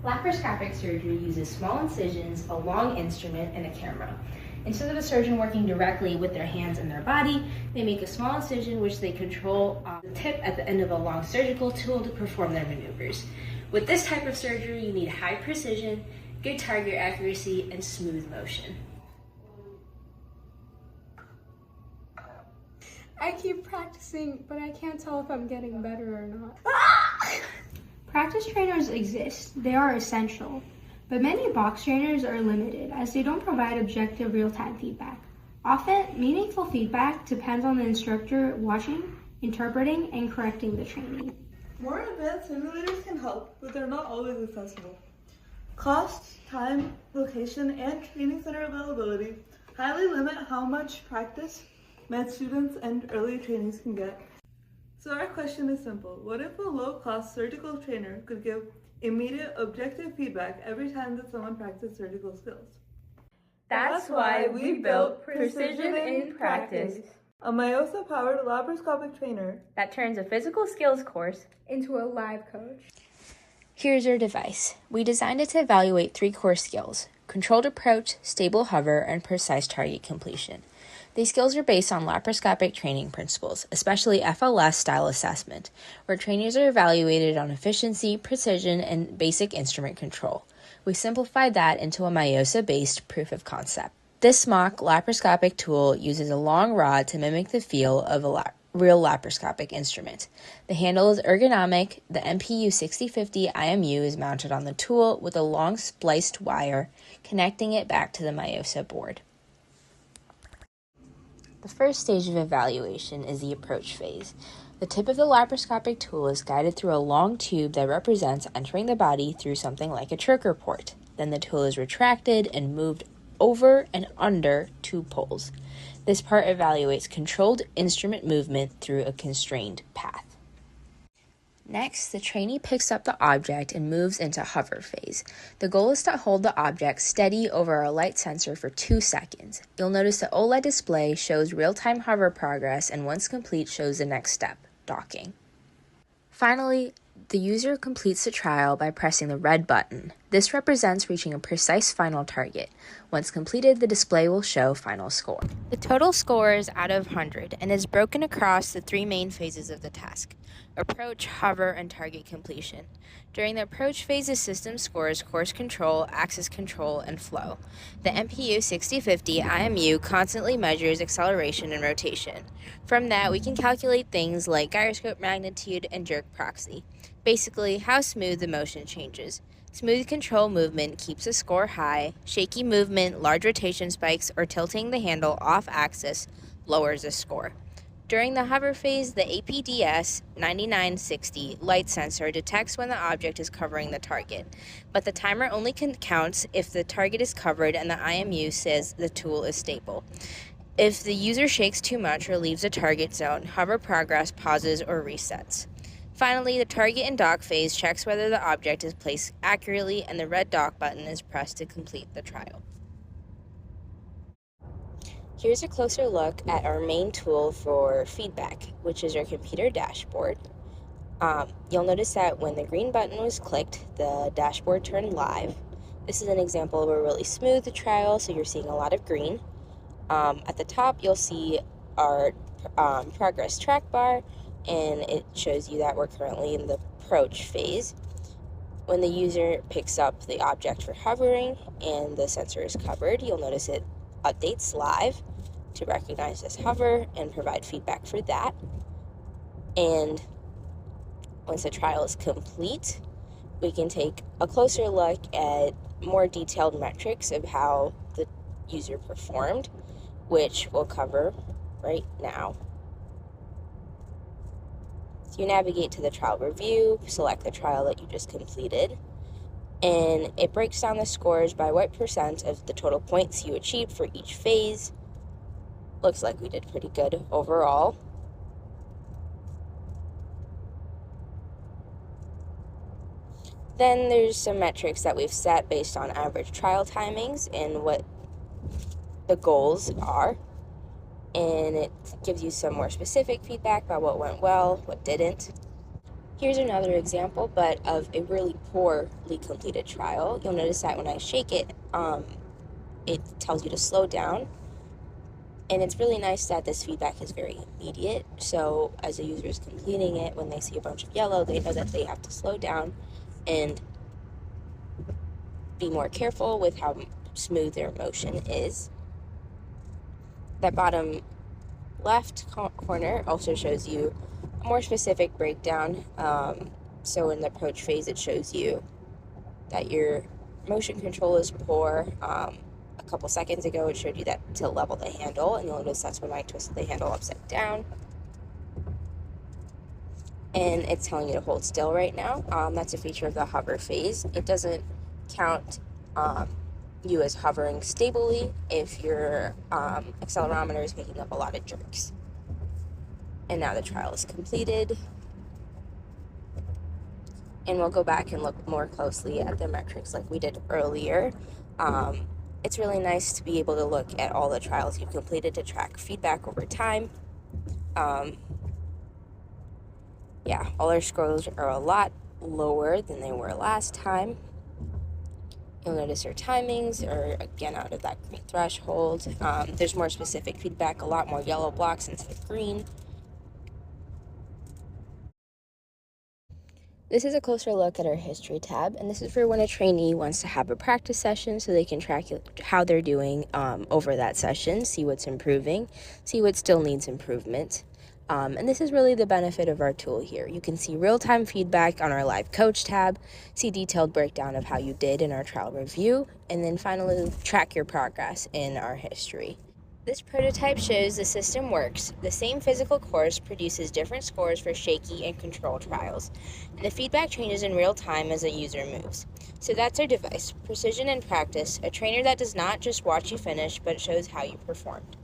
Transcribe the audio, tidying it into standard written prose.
Laparoscopic surgery uses small incisions, a long instrument, and a camera. Instead of a surgeon working directly with their hands and their body, they make a small incision which they control on the tip at the end of a long surgical tool to perform their maneuvers. With this type of surgery, you need high precision, good target accuracy, and smooth motion. I keep practicing, but I can't tell if I'm getting better or not. Practice trainers exist. They are essential. But many box trainers are limited as they don't provide objective real-time feedback. Often, meaningful feedback depends on the instructor watching, interpreting, and correcting the trainee. More advanced simulators can help, but they're not always accessible. Cost, time, location, and training center availability highly limit how much practice med students and early trainees can get. So our question is simple. What if a low-cost surgical trainer could give immediate objective feedback every time that someone practiced surgical skills? That's why we built Precision in Practice, a Myosa-powered laparoscopic trainer that turns a physical skills course into a live coach. Here's your device. We designed it to evaluate 3 core skills: controlled approach, stable hover, and precise target completion. These skills are based on laparoscopic training principles, especially FLS style assessment, where trainees are evaluated on efficiency, precision, and basic instrument control. We simplified that into a Myosa-based proof of concept. This mock laparoscopic tool uses a long rod to mimic the feel of a real laparoscopic instrument. The handle is ergonomic. The MPU 6050 IMU is mounted on the tool with a long spliced wire connecting it back to the Myosa board. The first stage of evaluation is the approach phase. The tip of the laparoscopic tool is guided through a long tube that represents entering the body through something like a trigger port. Then the tool is retracted and moved over and under 2 poles. This part evaluates controlled instrument movement through a constrained path. Next, the trainee picks up the object and moves into hover phase. The goal is to hold the object steady over a light sensor for 2 seconds. You'll notice the OLED display shows real-time hover progress, and once complete shows the next step, docking. Finally, the user completes the trial by pressing the red button. This represents reaching a precise final target. Once completed, the display will show final score. The total score is out of 100 and is broken across the 3 main phases of the task: approach, hover, and target completion. During the approach phase, the system scores course control, axis control, and flow. The MPU 6050 IMU constantly measures acceleration and rotation. From that, we can calculate things like gyroscope magnitude and jerk proxy. Basically, how smooth the motion changes. Smooth control movement keeps the score high. Shaky movement, large rotation spikes, or tilting the handle off axis lowers the score. During the hover phase, the APDS 9960 light sensor detects when the object is covering the target, but the timer only counts if the target is covered and the IMU says the tool is stable. If the user shakes too much or leaves the target zone, hover progress pauses or resets. Finally, the target and dock phase checks whether the object is placed accurately, and the red dock button is pressed to complete the trial. Here's a closer look at our main tool for feedback, which is our computer dashboard. You'll notice that when the green button was clicked, the dashboard turned live. This is an example of a really smooth trial, so you're seeing a lot of green. At the top, you'll see our progress track bar, and it shows you that we're currently in the approach phase. When the user picks up the object for hovering and the sensor is covered, you'll notice it updates live to recognize this hover and provide feedback for that. And once the trial is complete, we can take a closer look at more detailed metrics of how the user performed, which we'll cover right now. So you navigate to the trial review, select the trial that you just completed, and it breaks down the scores by what % of the total points you achieved for each phase. Looks like we did pretty good overall. Then there's some metrics that we've set based on average trial timings and what the goals are. And it gives you some more specific feedback about what went well, what didn't. Here's another example, but of a really poorly completed trial. You'll notice that when I shake it, it tells you to slow down. And it's really nice that this feedback is very immediate. So as a user is completing it, when they see a bunch of yellow, they know that they have to slow down and be more careful with how smooth their motion is. That bottom left corner also shows you a more specific breakdown. So in the approach phase, it shows you that your motion control is poor. A couple seconds ago, it showed you that to level the handle, and you'll notice that's when I twisted the handle upside down. And it's telling you to hold still right now. That's a feature of the hover phase. It doesn't count you as hovering stably if your accelerometer is making up a lot of jerks. And now the trial is completed. And we'll go back and look more closely at the metrics like we did earlier. It's really nice to be able to look at all the trials you've completed to track feedback over time. Yeah, all our scores are a lot lower than they were last time. You'll notice our timings are again out of that green threshold. There's more specific feedback, a lot more yellow blocks instead of green. This is a closer look at our history tab, and this is for when a trainee wants to have a practice session so they can track how they're doing over that session, see what's improving, see what still needs improvement. And this is really the benefit of our tool here. You can see real-time feedback on our live coach tab, see detailed breakdown of how you did in our trial review, and then finally track your progress in our history. This prototype shows the system works. The same physical course produces different scores for shaky and control trials, and the feedback changes in real time as a user moves. So that's our device, Precision in Practice, a trainer that does not just watch you finish, but shows how you performed.